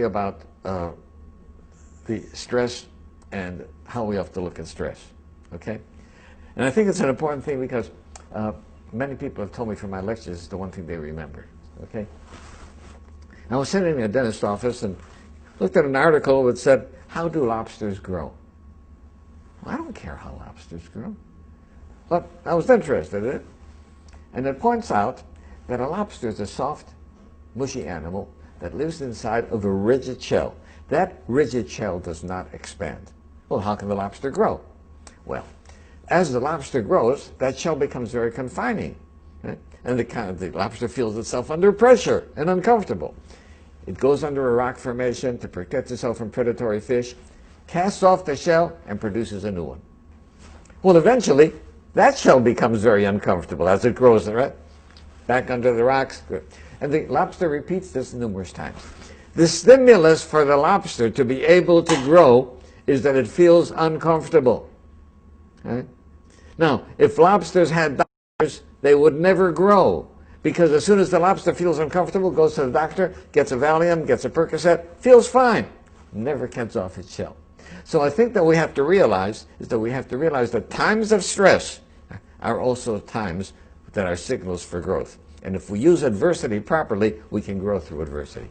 about the stress and how we have to look at stress, okay? And I think it's an important thing because many people have told me from my lectures it's the one thing they remember, okay? I was sitting in a dentist's office and looked at an article that said, how do lobsters grow? Well, I don't care how lobsters grow. But I was interested in it. And it points out that a lobster is a soft, mushy animal that lives inside of a rigid shell. That rigid shell does not expand. Well, how can the lobster grow? Well, as the lobster grows, that shell becomes very confining. Right? And the lobster feels itself under pressure and uncomfortable. It goes under a rock formation to protect itself from predatory fish, casts off the shell, and produces a new one. Well, eventually, that shell becomes very uncomfortable as it grows, right? Back under the rocks. And the lobster repeats this numerous times. The stimulus for the lobster to be able to grow is that it feels uncomfortable. Right? Now, if lobsters had doctors, they would never grow. Because as soon as the lobster feels uncomfortable, goes to the doctor, gets a Valium, gets a Percocet, feels fine, never gets off its shell. So I think that we have to realize that times of stress are also times that are signals for growth. And if we use adversity properly, we can grow through adversity.